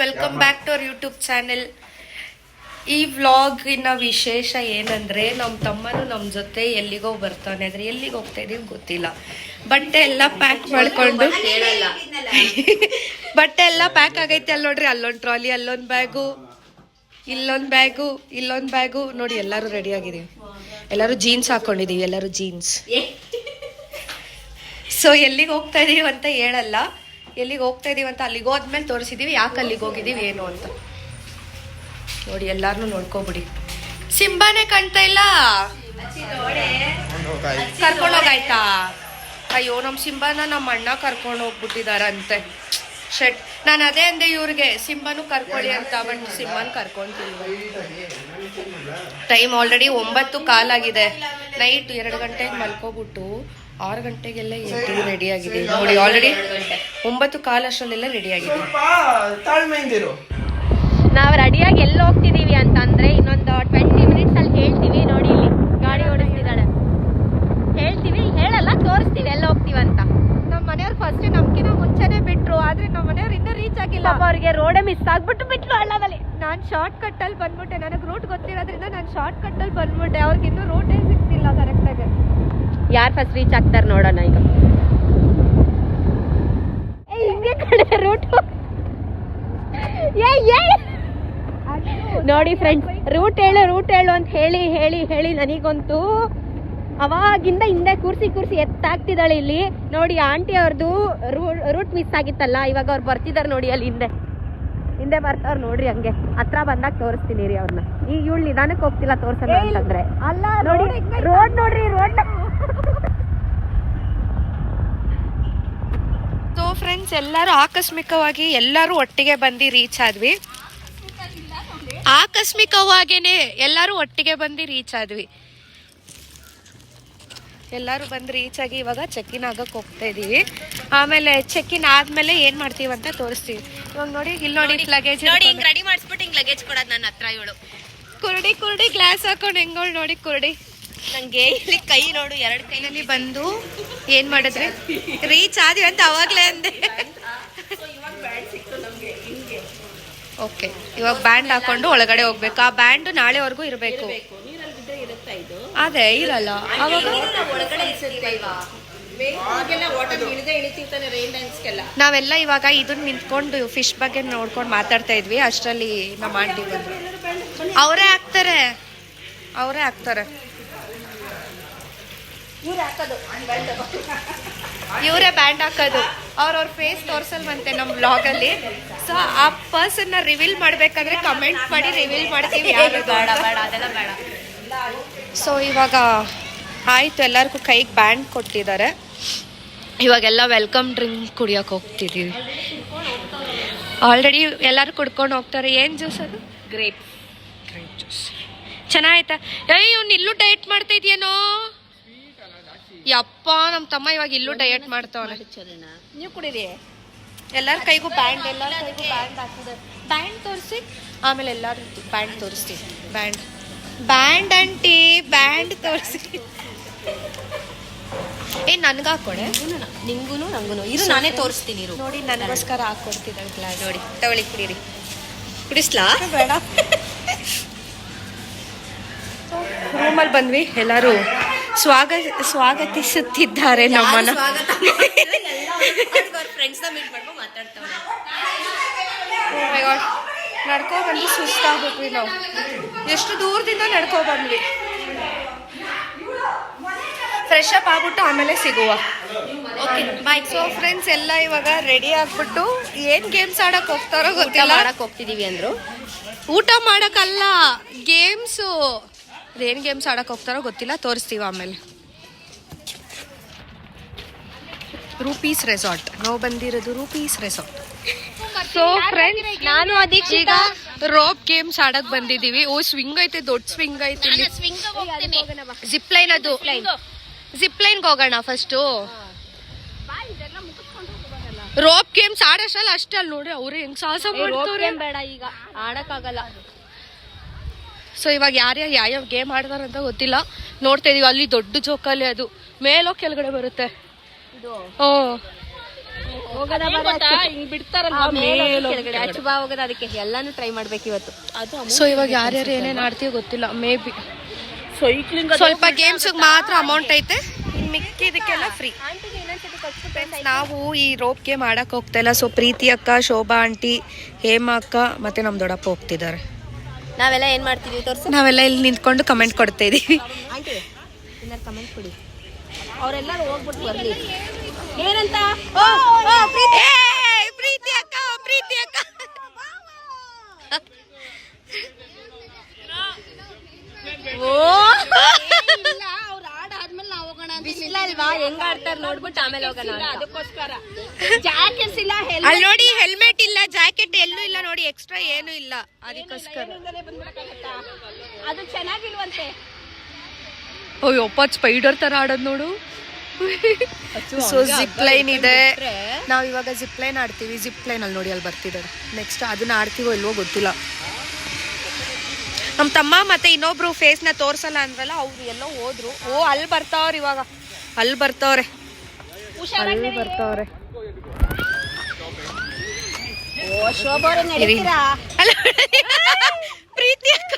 Welcome back to our YouTube channel. ಈ ವ್ಲಾಗಿನ ವಿಶೇಷ ಏನಂದ್ರೆ ನಮ್ಮ ತಮ್ಮನು ನಮ್ಮ ಜೊತೆ ಎಲ್ಲಿಗೋ ಬರ್ತಾನೆ. ಆದ್ರೆ ಎಲ್ಲಿಗೆ ಹೋಗ್ತಾ ಇದೀವಿ ಗೊತ್ತಿಲ್ಲ. ಬಟ್ಟೆ ಎಲ್ಲ ಪ್ಯಾಕ್ ಮಾಡ್ಕೊಂಡು ಬಟ್ಟೆ ಎಲ್ಲ ಪ್ಯಾಕ್ ಆಗೈತೆ. ಅಲ್ಲಿ ನೋಡ್ರಿ, ಅಲ್ಲೊಂದು ಟ್ರಾಲಿ, ಅಲ್ಲೊಂದು ಬ್ಯಾಗು, ಇಲ್ಲೊಂದು ಬ್ಯಾಗು, ಇಲ್ಲೊಂದು ಬ್ಯಾಗು. ನೋಡಿ ಎಲ್ಲರೂ ರೆಡಿ ಆಗಿದೀವಿ. ಎಲ್ಲರೂ ಜೀನ್ಸ್ ಹಾಕೊಂಡಿದೀವಿ, ಎಲ್ಲರೂ ಜೀನ್ಸ್. ಸೊ ಎಲ್ಲಿಗೆ ಹೋಗ್ತಾ ಇದೀವಿ ಅಂತ ಹೇಳಲ್ಲ, ಎಲ್ಲಿಗೆ ಹೋಗ್ತಾ ಇದೀವಿ ಅಂತ ಅಲ್ಲಿಗೆ ಹೋದ್ಮೇಲೆ ತೋರಿಸಿದೀವಿ ಯಾಕೆ ಅಲ್ಲಿಗೆ ಹೋಗಿದೀವಿ ಏನು ಅಂತ. ನೋಡಿ ಎಲ್ಲಾರನು ನೋಡ್ಕೊಬಿಡಿ. ಸಿಂಬಾನೇ ಕಾಣ್ತಾ ಇಲ್ಲ, ಕರ್ಕೊಂಡೋಗಾಯ್ತಾ? ಅಯ್ಯೋ ನಮ್ಮ ಸಿಂಬಾನ ನಮ್ಮ ಅಣ್ಣ ಕರ್ಕೊಂಡು ಹೋಗ್ಬಿಟ್ಟಿದಾರಂತೆ. ಶೆಟ್, ನಾನು ಅದೇ ಅಂದೆ ಇವ್ರಿಗೆ, ಸಿಂಬಾನು ಕರ್ಕೊಳ್ಳಿ ಅಂತ. ಬಟ್ ಸಿಂಬಾನ್ ಕರ್ಕೊಂತಿಲ್ವ. Time already 9:15 night. 2 ಗಂಟೆಗೆ ಮಲ್ಕೋಬಿಟ್ಟು 6 ಗಂಟೆಗೆಲ್ಲ ಎದ್ದು ರೆಡಿ ಆಗಿದೆ. ನೋಡಿ ಆಲ್ರೆಡಿ 9:15 ಅಷ್ಟರಲ್ಲೆಲ್ಲ ರೆಡಿ ಆಗಿದೆ. ನಾವು ರೆಡಿಯಾಗಿ ಎಲ್ಲಿ ಹೋಗ್ತಿದೀವಿ ಅಂತಂದ್ರೆ ಇನ್ನೊಂದು 20 ಮಿನಿಟ್ಸ್ ಅಲ್ಲಿ ಹೇಳ್ತೀವಿ. ನೋಡಿ ಇಲ್ಲಿ ಗಾಡಿ ಓಡಿಸ್ತಿದ್ದಾಳೆ. ಹೇಳ್ತೀವಿ, ಹೇಳಲ್ಲ, ತೋರಿಸ್ತೀವಿ ಎಲ್ಲ ಹೋಗ್ತೀವಿ ಅಂತ. ನಮ್ಮ ಮನೆಯವ್ರು ಫಸ್ಟ್ ನಮ್ಕಿನ ಮುಂಚೆನೆ ಬಿಟ್ರು, ಆದ್ರೆ ನಮ್ಮ ಮನೆಯವ್ರು ಇನ್ನೂ ರೀಚ್ ಆಗಿಲ್ಲ. ಅವ್ರಿಗೆ ರೋಡೇ ಮಿಸ್ ಆಗ್ಬಿಟ್ಟು ಬಿಟ್ಲು ಹಳ್ಳದಲ್ಲಿ. ನಾನು ಶಾರ್ಟ್ ಕಟ್ ಅಲ್ಲಿ ಬಂದ್ಬಿಟ್ಟೆ. ನನಗೆ ರೂಟ್ ಗೊತ್ತಿರೋದ್ರಿಂದ ನಾನು ಶಾರ್ಟ್ ಕಟ್ ಅಲ್ಲಿ ಬಂದ್ಬಿಟ್ಟೆ. ಅವ್ರಿಗೆ ಇನ್ನೂ ರೂಟೇ ಸಿಗ್ತಿಲ್ಲ ಕರೆಕ್ಟಾಗಿ. ಯಾರು ಫಸ್ಟ್ ರೀಚ್ ಆಗ್ತಾರೆ ನೋಡೋಣ ಈಗ. ಹಿಂಗೆ ಕಡೆ ರೂಟ್ ನೋಡಿ ಫ್ರೆಂಡ್ಸ್, ರೂಟ್ ಹೇಳು ಅಂತ ಹೇಳಿ ಹೇಳಿ ಹೇಳಿ ನನಗಂತೂ ಅವಾಗಿಂದ ಹಿಂದೆ ಕೂರ್ಸಿ ಎತ್ತಾಗ್ತಿದ್ದಾಳೆ ಇಲ್ಲಿ. ನೋಡಿ ಆಂಟಿ ಅವ್ರದ್ದು ರೂಟ್ ಮಿಸ್ ಆಗಿತ್ತಲ್ಲ, ಇವಾಗ ಅವ್ರು ಬರ್ತಿದಾರೆ ನೋಡಿ. ಅಲ್ಲಿ ಹಿಂದೆ ಬರ್ತಾವ್ರು ನೋಡ್ರಿ. ಹಂಗೆ ಹತ್ರ ಬಂದಾಗ ತೋರಿಸ್ತೀನಿ ರೀ ಅವ್ರನ್ನ. ಈಗ ಇವಳು ನಿಧಾನಕ್ಕೆ ಹೋಗ್ತಿಲ್ಲ ತೋರ್ಸಲ್ಲ ಅಂತಂದ್ರೆ. ಅಲ್ಲ ನೋಡಿ ರೋಡ್ ನೋಡ್ರಿ, ರೋಡ್. ಸೊ ಫ್ರೆಂಡ್ಸ್, ಎಲ್ಲರೂ ಆಕಸ್ಮಿಕವಾಗಿ ಎಲ್ಲರೂ ಒಟ್ಟಿಗೆ ಬಂದು ರೀಚ್ ಆದ್ವಿ. ಆಕಸ್ಮಿಕವಾಗೇನೆ ಎಲ್ಲರೂ ಒಟ್ಟಿಗೆ ಬಂದು ರೀಚ್ ಆದ್ವಿ. ಎಲ್ಲರೂ ಬಂದು ರೀಚ್ ಆಗಿ ಇವಾಗ ಚೆಕ್-ಇನ್ ಆಗಕ್ಕೆ ಹೋಗ್ತಾ ಇದೀವಿ. ಆಮೇಲೆ ಚೆಕ್-ಇನ್ ಆದ್ಮೇಲೆ ಏನ್ ಮಾಡ್ತೀವಿ ಅಂತ ತೋರಿಸ್ತೀವಿ. ಇವಾಗ ನೋಡಿ, ಇಲ್ಲಿ ನೋಡಿ ಲಗೇಜ್ ನೋಡಿ ಹಿಂಗ್ ರೆಡಿ ಮಾಡಿಸ್ಬಿಟ್ಟು ಹಿಂಗ್ ಲಗೇಜ್ ಕೊಡೋದು ನನ್ನ ಹತ್ರ. ಇವಳು ಕುರುಡಿ ಗ್ಲಾಸ್ ಹಾಕೊಂಡು ಹೆಂಗೋಳು ನೋಡಿ ಕುರುಡಿ. ನಂಗೆ ಇಲ್ಲಿ ಕೈ ನೋಡು, 2 ಕೈನಲ್ಲಿ ಬಂದು ಏನ್ ಮಾಡಿದ್ರಿ? ರೀಚ್ ಆದ್ವಿ ಅಂತ ಅವಾಗ್ಲೇ ಅಂದೆ. ಓಕೆ, ಇವಾಗ ಬ್ಯಾಂಡ್ ಹಾಕೊಂಡು ಒಳಗಡೆ ಹೋಗ್ಬೇಕು. ಆ ಬ್ಯಾಂಡ್ ನಾಳೆವರೆಗೂ ಇರಬೇಕು. ಅದೇ ಇರಲ್ಲ ಅವಾಗ. ನಾವೆಲ್ಲ ಇವಾಗ ಇದನ್ನ ನಿಂತ್ಕೊಂಡು ಫಿಶ್ ಬಗ್ಗೆ ನೋಡ್ಕೊಂಡು ಮಾತಾಡ್ತಾ ಇದ್ವಿ. ಅಷ್ಟರಲ್ಲಿ ನಮ್ಮ ಆಂಟಿ ಬಂದ್ರು. ಅವರೇ ಹಾಕ್ತಾರೆ. ಇವರೇ ಬ್ಯಾಂಡ್ ಹಾಕೋದು. ಅವ್ರ ಫೇಸ್ ತೋರ್ಸಲ್ವಂತೆ ನಮ್ಮ ಬ್ಲಾಗ್ ಅಲ್ಲಿ. ಸೊ ಆ ಪರ್ಸನ್ ನ ರಿವೀಲ್ ಮಾಡ್ಬೇಕಾದ್ರೆ ಕಮೆಂಟ್ ಮಾಡಿ ರಿವೀಲ್ ಮಾಡ್ತೀವಿ. ಬೇಡ ಅದೆಲ್ಲ ಬೇಡ. ಸೊ ಇವಾಗ ಆಯ್ತು, ಎಲ್ಲರಿಗೂ ಕೈಗೆ ಬ್ಯಾಂಡ್ ಕೊಟ್ಟಿದ್ದಾರೆ. ಇವಾಗೆಲ್ಲ ವೆಲ್ಕಮ್ ಡ್ರಿಂಕ್ ಕುಡಿಯೋಕೆ ಹೋಗ್ತಿದ್ದೀವಿ. ಆಲ್ರೆಡಿ ಎಲ್ಲರೂ ಕುಡ್ಕೊಂಡು ಹೋಗ್ತಾರೆ. ಏನು ಜ್ಯೂಸ್ ಅದು? Grape juice. ಚೆನ್ನಾಯ್ತಾ? ಇವ್ನು ಇಲ್ಲೂ ಡಯಟ್ ಮಾಡ್ತಾ ಇದೆಯೇನೋ. ಯಪ್ಪ, ನಮ್ಮ ತಮ್ಮ ಇವಾಗ ಇಲ್ಲೂ ಡಯಟ್ ಮಾಡ್ತಾವನೆ. ನೀವು ಕುಡೀರಿ. ಎಲ್ಲರ ಕೈಗೂ ಬ್ಯಾಂಡ್, ಬ್ಯಾಂಡ್ ಹಾಕಿದೆ. ಬ್ಯಾಂಡ್ ತೋರಿಸಿ, ಆಮೇಲೆ ಎಲ್ಲರೂ ಬ್ಯಾಂಡ್ ತೋರಿಸ್ತೀವಿ. ಬ್ಯಾಂಡ್ ಆಂಟಿ, ಬ್ಯಾಂಡ್ ತೋರಿಸಿ. ನನ್ಗೆ ಹಾಕೊಡೆ. ನಿಂಗೂ ನಂಗೂ ಇರು, ನಾನೇ ತೋರಿಸ್ತೀನಿ. ನೋಡಿ, ನನಗೋಸ್ಕರ ಹಾಕೊಡ್ತಿದ್ದಾಳೆ ಗ್ಲಾಸ್. ನೋಡಿ, ತಗೊಳ್ಳಿ, ಕುಡೀರಿ. ಕುಡಿಸ್ಲಾ? ಬೇಡ. ರೂಮಲ್ಲಿ ಬಂದ್ವಿ. ಎಲ್ಲರೂ ಸ್ವಾಗತಿಸುತ್ತಿದ್ದಾರೆ ನಮ್ಮನ್ನ. ನಡ್ಕೊ ಬಂದು ಸುಸ್ತಾಗ್ಬಿಟ್ವಿ ನಾವು. ಎಷ್ಟು ದೂರದಿಂದ ನಡ್ಕೊ ಬಂದ್ವಿ. ಫ್ರೆಶ್ ಅಪ್ ಆಗ್ಬಿಟ್ಟು ಆಮೇಲೆ ಸಿಗುವ. ಓಕೆ, ಬಾಯ್. ಸೊ ಫ್ರೆಂಡ್ಸ್, ಎಲ್ಲ ಇವಾಗ ರೆಡಿ ಆಗ್ಬಿಟ್ಟು ಏನ್ ಗೇಮ್ಸ್ ಆಡಕ್ ಹೋಗ್ತಾರೋ ಗೊತ್ತಿಲ್ಲ. ಆಡಕ್ ಹೋಗ್ತಿದೀವಿ ಅಂದ್ರು. ಊಟ ಮಾಡಕ್ಕಲ್ಲ, ಗೇಮ್ಸು. ಅದೇನು ಗೇಮ್ಸ್ ಆಡಕ್ಕೆ ಹೋಗ್ತಾರೋ ಗೊತ್ತಿಲ್ಲ, ತೋರಿಸ್ತೀವಿ ಆಮೇಲೆ. ರೂಪೀಸ್ ರೆಸಾರ್ಟ್ ನಾವು ಬಂದಿರೋದು. Rupees resort. ಸೊ ಫ್ರೆಂಡ್ಸ್, ನಾನು ಅದಕ್ಕೆ ಈಗ ರೋಪ್ ಗೇಮ್ಸ್ ಆಡಕ್ ಬಂದಿದ್ದೀವಿ. ಸ್ವಿಂಗ್ ಐತೆ, ದೊಡ್ಡ ಸ್ವಿಂಗ್ ಐತೆ ಇಲ್ಲಿ. ಜಿಪ್ ಲೈನ್, ಅದು ಜಿಪ್ ಲೈನ್ಗೆ ಹೋಗೋಣ ಫಸ್ಟು. ರೋಪ್ ಗೇಮ್ಸ್ ಆಡೋಷ್ಟಲ್ಲ ಅಷ್ಟೇ. ಅಲ್ಲಿ ನೋಡ್ರಿ ಅವ್ರು ಹೆಂಗ್ ಸಾಹಸ ಮಾಡ್ತಾರೆ. ಬೇಡ, ಈಗ ಆಡಕ್ಕಾಗಲ್ಲ. ಸೊ ಇವಾಗ ಯಾವ್ಯಾವ ಗೇಮ್ ಆಡ್ತಾರಂತ ಗೊತ್ತಿಲ್ಲ, ನೋಡ್ತಾ ಇದೀವಿ. ಅಲ್ಲಿ ದೊಡ್ಡ ಜೋಕಾಲಿ, ಅದು ಮೇಲೋ ಕೆಳಗಡೆ ಬರುತ್ತೆ. ಕೆಳಗಡೆ ಅಚ್ಚುಬಾ ಹೋಗೋದ, ಅದಕ್ಕೆ ಎಲ್ಲಾನು ಟ್ರೈ ಮಾಡ್ಬೇಕು ಇವತ್ತು. ಸೊ ಇವಾಗ ಯಾರ್ಯಾರು ಏನೇನ್ ಆಡ್ತೀವಿ ಗೊತ್ತಿಲ್ಲ. ಮೇ ಬಿ ಸ್ವಲ್ಪ ಗೇಮ್ಸ್ ಮಾತ್ರ ಅಮೌಂಟ್ ಐತೆ, ಮಿಕ್ಕಿದಕ್ಕೆಲ್ಲ ಫ್ರೀ. ನಾವು ಈ ರೋಪ್ ಗೇಮ್ ಆಡಕ್ ಹೋಗ್ತಾ ಇಲ್ಲ. ಸೊ ಪ್ರೀತಿ ಅಕ್ಕ, ಶೋಭಾ ಆಂಟಿ, ಹೇಮಾ ಅಕ್ಕ ಮತ್ತೆ ನಮ್ ದೊಡ್ಡಪ್ಪ ಹೋಗ್ತಿದ್ದಾರೆ. ನಾವೆಲ್ಲ ಏನ್ ಮಾಡ್ತೀವಿ ತೋರ್ಸು. ನಾವೆಲ್ಲ ಇಲ್ಲಿ ನಿಂತ್ಕೊಂಡು ಕಮೆಂಟ್ ಕೊಡ್ತಾ ಇದೀವಿ. ಆಂಟಿ ಕಮೆಂಟ್ ಕೊಡಿ, ಅವರೆಲ್ಲರೂ ಹೋಗ್ಬಿಟ್ಟು ಬರ್ಲಿ. ಏನಂತ? ಪ್ರೀತಿ ಅಕ್ಕ, ಪ್ರೀತಿ ಅಕ್ಕ. ಬಿಸ್ಲಲ್ವಾ ಹೆಂಗ ಆಡ್ತಾರ ನೋಡ್ಬಿಟ್ಟು ಆಮೇಲೆ ಹೋಗೋಣ. ಅದಕ್ಕೋಸ್ಕರ ಅಲ್ಲಿ ನೋಡಿ ಹೆಲ್ಮೆಟ್ ಇಲ್ಲ, ಜಾಕೆಟ್ ಎಲ್ಲೂ ಇಲ್ಲ ನೋಡಿ, ಎಕ್ಸ್ಟ್ರಾ ಏನು ಇಲ್ಲ, ಅದಕ್ಕೋಸ್ಕರ. ಅದು ಚೆನ್ನಾಗಿಲ್ವಂತೆ. ಅಯ್ಯಪ್ಪ ಸ್ಪೈಡರ್ ತರ ಆಡೋದ್ ನೋಡು. ಸೊ ಜಿಪ್ ಲೈನ್ ಇದೆ, ನಾವ್ ಇವಾಗ ಜಿಪ್ ಲೈನ್ ಆಡ್ತೀವಿ. ಜಿಪ್ ಲೈನ್ ಅಲ್ಲಿ ನೋಡಿ ಅಲ್ಲಿ ಬರ್ತಿದ್ದಾರೆ. ನೆಕ್ಸ್ಟ್ ಅದನ್ನ ಆಡ್ತೀವೋ ಇಲ್ವೋ ಗೊತ್ತಿಲ್ಲ. ನಮ್ ತಮ್ಮ ಮತ್ತೆ ಇನ್ನೊಬ್ರು ಫೇಸ್ ನ ತೋರ್ಸಲ್ಲ ಅಂದ್ರಲ್ಲ, ಅವ್ರು ಎಲ್ಲೋ ಹೋದ್ರು. ಓ ಅಲ್ಲಿ ಬರ್ತಾವ್ರ, ಇವಾಗ ಅಲ್ಲಿ ಬರ್ತಾವ್ರೆ, ಅಲ್ಲಿ ಬರ್ತಾವ್ರೆ. ಓ ಶೋಭಾ ಅವರೇ ನಡೀತೀರಾ? ಪ್ರೀತಿ ಅಕ್ಕ.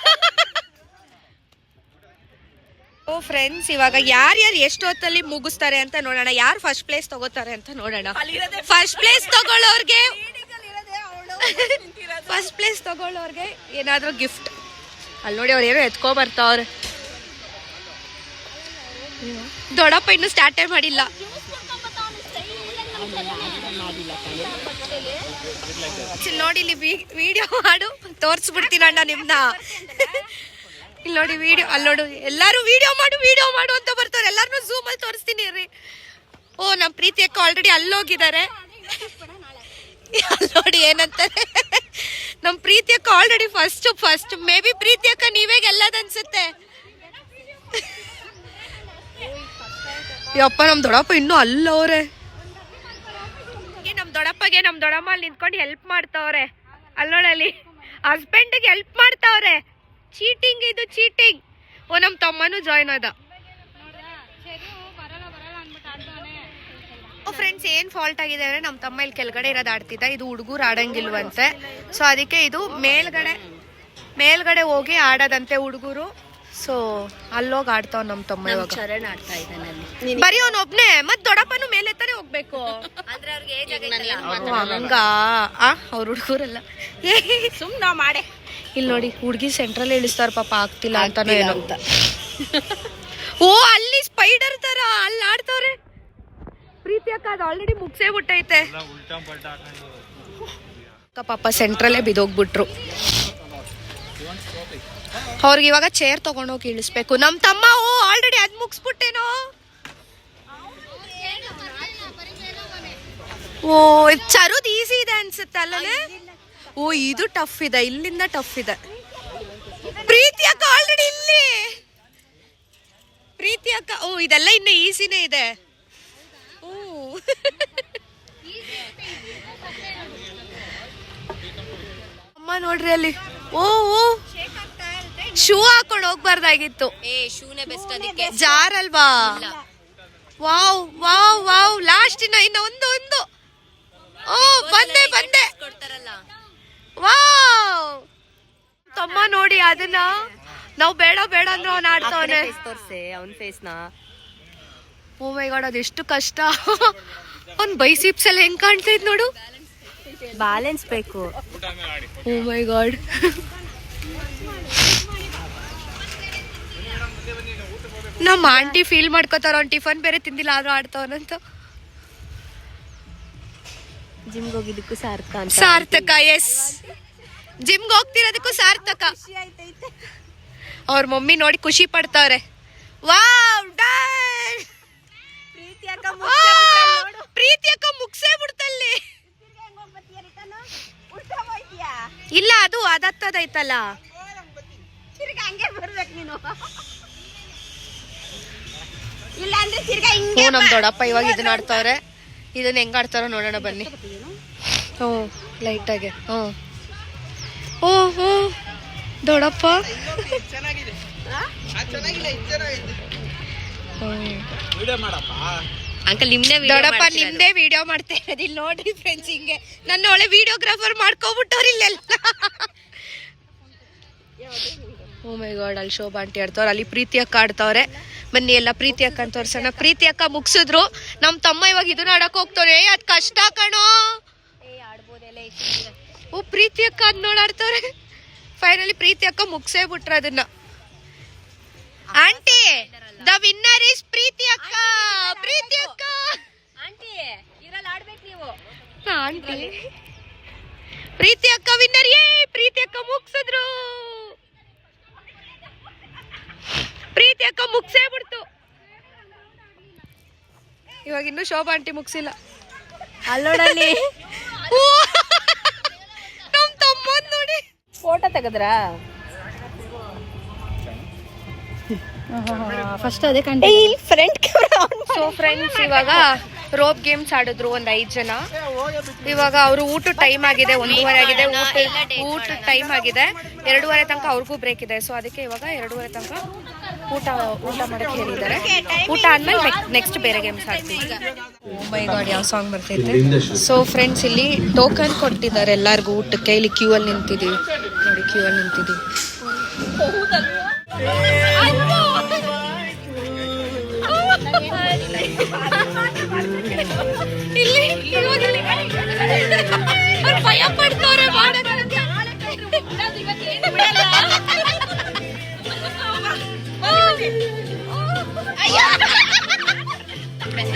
ಓ ಫ್ರೆಂಡ್ಸ್, ಇವಾಗ ಯಾರ್ಯಾರು ಎಷ್ಟು ಹೊತ್ತಲ್ಲಿ ಮುಗಿಸ್ತಾರೆ ಅಂತ ನೋಡೋಣ. ಯಾರು ಫಸ್ಟ್ ಪ್ಲೇಸ್ ತಗೋತಾರೆ ಅಂತ ನೋಡೋಣ. ಫಸ್ಟ್ ಪ್ಲೇಸ್ ತಗೊಳ್ಳೋರ್ಗೆ ಏನಾದ್ರೂ ಗಿಫ್ಟ್. ಅಲ್ಲಿ ನೋಡಿ ಅವ್ರು ಏನೋ ಎತ್ಕೊ ಬರ್ತಾವ್ರೆ. ದೊಡ್ಡಪ್ಪ ಇನ್ನು ಸ್ಟಾರ್ಟೇ ಮಾಡಿಲ್ಲ. ನೋಡಿ ಇಲ್ಲಿ ವಿಡಿಯೋ ಮಾಡು, ತೋರ್ಸ್ಬಿಡ್ತೀನಿ ಅಣ್ಣ ನಿಮ್ನ. ಇಲ್ಲಿ ನೋಡಿ ವಿಡಿಯೋ, ಅಲ್ಲಿ ನೋಡು ಎಲ್ಲಾರು ವಿಡಿಯೋ ಮಾಡು ಅಂತ ಬರ್ತಾರೆ. ಎಲ್ಲಾರನು ಝೂಮ್ ಅಲ್ಲಿ ತೋರಿಸ್ತೀನಿ ರೀ. ಓ ನಮ್ ಪ್ರೀತಿ ಅಕ್ಕ ಆಲ್ರೆಡಿ ಅಲ್ಲೋಗಿದ್ದಾರೆ. ನೋಡಿ ಏನಂತಾರೆ, ನಮ್ ಪ್ರೀತಿ ಅಕ್ಕ ಆಲ್ರೆಡಿ ಫಸ್ಟ್ ಮೇ ಬಿ ಪ್ರೀತಿ ಅಕ್ಕ ನೀವೇ ಗೆಲ್ಲದನ್ಸುತ್ತೆ. ಯಪ್ಪ ನಮ್ ದೊಡ್ಡಪ್ಪ ಇನ್ನೂ ಅಲ್ಲವ್ರೆ. ನಮ್ ದೊಡ್ಡಪ್ಪಗೆ ನಮ್ ದೊಡ್ಡಮ್ಮ ಅಲ್ಲಿ ನಿಂತ್ಕೊಂಡು ಹೆಲ್ಪ್ ಮಾಡ್ತಾವ್ರೆ. ಅಲ್ಲಿ ನೋಡಲ್ಲಿ ಹಸ್ಬೆಂಡ್ಗೆ ಹೆಲ್ಪ್ ಮಾಡ್ತಾವ್ರೆ. ಚೀಟಿಂಗ್, ಇದು ಚೀಟಿಂಗ್. ಓ ನಮ್ ತಮ್ಮನು ಜಾಯ್ನ್ ಆದ. ಫ್ರೆಂಡ್ಸ್ ಏನ್ ಫಾಲ್ಟ್ ಆಗಿದೆ ಅಂದ್ರೆ ನಮ್ ತಮ್ಮ ಇಲ್ಲಿ ಕೆಳಗಡೆ ಇರೋದು ಆಡ್ತಿದ್ದ. ಇದು ಹುಡುಗರು ಆಡಂಗಿಲ್ವಂತೆ. ಸೊ ಅದಕ್ಕೆ ಇದು ಮೇಲ್ಗಡೆ ಹೋಗಿ ಆಡೋದಂತೆ ಹುಡುಗರು. ಸೊ ಅಲ್ಲೋಗಿ ಆಡ್ತಾವ್ ನಮ್ ತಮ್ಮ. ಇವಾಗ ಚರಣ್ ಆಡ್ತಾ ಇದ್ದಾನೆ. ಬರೀ ಅವ್ನ ಒಬ್ನೇ, ಮತ್ ದೊಡ್ಡಪ್ಪನು ಮೇಲೆ ತಾನೇ ಹೋಗ್ಬೇಕು. ಅಂದ್ರೆ ಅವ್ರಿಗೆ ಏಜ್ ಆಗೈತಲ್ಲ ಹಂಗ ಅವ್ರ ಹುಡುಗರೆಲ್ಲ ಸುಮ್ ನಾವ್ ಮಾಡೆ. ಇಲ್ಲಿ ನೋಡಿ ಹುಡುಗಿ ಸೆಂಟ್ರಲ್ ಇಳಿಸ್ತಾರ, ಪಾಪ ಆಗ್ತಿಲ್ಲ ಅಂತಾನೆ ಏನೋ ಅಂತ. ಓ ಅಲ್ಲಿ ಸ್ಪೈಡರ್ ತರ ಅಲ್ಲಿ ಆಡ್ತವ್ರೆ. ಪ್ರೀತಿ ಅಕ್ಕ ಅದು ಆಲ್ರೆಡಿ ಮುಗ್ಸೇ ಬಿಟ್ಟೈತೆ. ಪಾಪ ಸೆಂಟ್ರಲ್ಲೇ ಬಿದೋಗ್ಬಿಟ್ರು. ಅವ್ರಿಗೆ ಇವಾಗ ಚೇರ್ ತಗೊಂಡೋಗಿ ಇಳಿಸ್ಬೇಕು. ನಮ್ ತಮ್ಮ ಓ ಆಲ್ರೆಡಿ ಅದ್ ಮುಗಿಸ್ಬಿಟ್ಟೇನೋ. ಓ ಚರುದ್ ಈಸಿ ಇದೆ ಅನ್ಸುತ್ತೆ ಅಲ್ಲೇ. ಓ ಇದು ಟಫ್ ಇದೆ, ಇಲ್ಲಿಂದ ಟಫ್ ಇದೆ. ಪ್ರೀತಿ ಅಕ್ಕ ಆಲ್ರೆಡಿ ಇಲ್ಲಿ. ಪ್ರೀತಿ ಅಕ್ಕ ಓ ಇದೆಲ್ಲ ಇನ್ನು ಈಸಿನೇ ಇದೆ. ಅಮ್ಮ ನೋಡ್ರಿ ಅಲ್ಲಿ. ಓ ಶೂ ಹಾಕೊಂಡು ಹೋಗ್ಬಾರ್ದಾಗಿತ್ತು. ಶೂನೇ ಬೆಸ್ಟ್ ಅದಕ್ಕೆ. ಜಾರಲ್ವಾ? ವಾವ್ ವಾವ್ ವಾವ್ ಲಾಸ್ಟ್ ಇನ್ನ ಒಂದು. ಓ ಬಂದೆ ಕೊಡ್ತಾರಲ್ಲ. ವಾವ್ ತಮ್ಮ ನೋಡಿ ಅದನ್ನ ನಾವ್ ಬೇಡ ಅಂದ್ರೆ ಅವ್ನ ಆಡ್ತಾವನೆ. ತೋರ್ಸೆ ಅವನ್ ಫೇಸ್ ನ. ಓ ಮೈ ಗಾಡ್ ಅದೆಷ್ಟು ಕಷ್ಟ. ಅವ್ನ್ ಬೈಸಿಪ್ಸ್ ಎಲ್ಲ ಹೆಂಗ್ ಕಾಣ್ತಾ ಇದ್ ನೋಡು. ಬ್ಯಾಲೆನ್ಸ್ ಬೇಕು. ಓ ಮೈ ಗಾಡ್. ನಮ್ಮ ಆಂಟಿ ಫೀಲ್ ಮಾಡ್ಕೋತಾರ, ಅವ್ನ್ ಟಿಫನ್ ಬೇರೆ ತಿಂದಿಲ್ಲ ಆದ್ರೂ ಆಡ್ತಾವನಂತ. ಜಿಮ್ಗೆ ಹೋಗಿದ್ದಕ್ಕೂ ಸಾರ್ಥಕ. ಎಸ್ ಜಿಮ್ಗೆ ಹೋಗ್ತಿರೋದಕ್ಕೂ ಸಾರ್ಥಕ. ಅವ್ರ ಮಮ್ಮಿ ನೋಡಿ ಖುಷಿ ಪಡ್ತಾವ್ರೆ. Wow done. ಪ್ರೀತಿ ಅಕ್ಕ ಮುಗ್ಸೇ ಬಿಡ್ತಲ್ಲಿ. ಇಲ್ಲ ಅದು ಅದತ್ತದೈತಲ್ಲ. ನಮ್ ದೊಡ್ಡಪ್ಪ ಇವಾಗ ಇದನ್ನ ಆಡ್ತಾವ್ರೆ. ಇದನ್ನ ಹೆಂಗ್ ಆಡ್ತಾರೋ ನೋಡೋಣ ಬನ್ನಿ. ಹ್ಞೂ ಲೈಟ್ ಆಗಿ. ಓ ದೊಡ್ಡಪ್ಪ ಅಂಕಲ್ ದೊಡ್ಡಪ್ಪ ನಿಮ್ದೇ ವಿಡಿಯೋ ಮಾಡ್ತಾ ಇರೋದು ಇಲ್ಲಿ ನೋಡ್ರಿ ಫ್ರೆಂಡ್ಸ್. ಹಿಂಗೆ ನನ್ನ ಒಳ್ಳೆ ವಿಡಿಯೋಗ್ರಾಫರ್ ಮಾಡ್ಕೊಬಿಟ್ಟವ್ರು ಇಲ್ಲೆಲ್ಲ. ಓ ಮೈ ಗಾಡ್, ಅಲ್ಲಿ ಶೋಭಾ ಆಂಟಿ ಆಡ್ತವ್ರೆ, ಅಲ್ಲಿ ಪ್ರೀತಿ ಅಕ್ಕ ಆಡ್ತವ್ರೆ. ಬನ್ನಿ ಎಲ್ಲ ಪ್ರೀತಿ ಅಕ್ಕ ಅಂತ ತೋರ್ಸೋಣ. ಪ್ರೀತಿ ಅಕ್ಕ ಮುಗ್ಸಿದ್ರು, ನಮ್ ತಮ್ಮ ಇವಾಗ ಇದನ್ನ ಆಡಕ್ ಹೋಗ್ತವ್ರೆ. ಅದ್ ಕಷ್ಟ ಕಣೋ. ಓ ಪ್ರೀತಿ ಅಕ್ಕ ಅದ್ ನೋಡಾಡ್ತವ್ರೆ. ಫೈನಲಿ ಪ್ರೀತಿ ಅಕ್ಕ ಮುಗ್ಸೇ ಬಿಟ್ರ ಅದನ್ನ. ಆಂಟಿ ದ ವಿನ್ನರ್ ಇಸ್ ಪ್ರೀತಿ ಅಕ್ಕ. ಪ್ರೀತಿ ಅಕ್ಕ ಆಂಟಿ ಇದ್ರಲ್ಲಿ ಆಡ್ಬೇಕು ನೀವು. ಆಂಟಿ ಪ್ರೀತಿ ಅಕ್ಕ ವಿನ್ನರ್. ಏ ಪ್ರೀತಿ ಅಕ್ಕ ಮುಗ್ಸಿದ್ರು. ಪ್ರೀತಿ ಅಕ್ಕ ಮುಗ್ಸೇ ಬಿಡ್ತು. ಇವಾಗ ಇನ್ನು ಶೋಭಾ ಆಂಟಿ ಮುಗ್ಸಿಲ್ಲ. ಅಲ್ಲೋಡಲ್ಲಿ ನಮ್ ತಮ್ಮನ್ ನೋಡಿ ಫೋಟೋ ತೆಗದ್ರಾ? ಫಸ್ಟ್ ಅದೇ ಕಂಡು ಫ್ರಂಟ್ ಕ್ಯಾಮ್ರಾ. ಸೊ ಫ್ರೆಂಡ್ಸ್, ಇವಾಗ ರೋಪ್ ಗೇಮ್ಸ್ ಆಡಿದ್ರು ಒಂದ್ 5 ಜನ. ಇವಾಗ ಅವರು ಊಟ ಟೈಮ್ ಆಗಿದೆ, 1:30 ಆಗಿದೆ. ಊಟ ಟೈಮ್ ಆಗಿದೆ. 2:30 ತನಕ ಅವ್ರಿಗೂ ಬ್ರೇಕ್ ಇದೆ. ಸೊ ಅದಕ್ಕೆ ಇವಾಗ 2:30 ತನಕ ಊಟ ಮಾಡಕ್ ಹೇಳಿದ್ದಾರೆ. ಊಟ ಆದ್ಮೇಲೆ ನೆಕ್ಸ್ಟ್ ಬೇರೆ ಗೇಮ್ಸ್ ಆಡ್ತೀವಿ. ಓ ಮೈ ಗಾಡ್, ಯಾವ ಸಾಂಗ್ ಬರ್ತೈತೆ. ಸೊ ಫ್ರೆಂಡ್ಸ್, ಇಲ್ಲಿ ಟೋಕನ್ ಕೊಟ್ಟಿದ್ದಾರೆ ಎಲ್ಲಾರ್ಗು ಊಟಕ್ಕೆ. ಇಲ್ಲಿ ಕ್ಯೂ ಅಲ್ಲಿ ನಿಂತಿದೀವಿ ನೋಡಿ, ಕ್ಯೂ ಅಲ್ಲಿ ನಿಂತಿದೀವಿ. ಭಯ ಪಡ್ತವ್ರೆ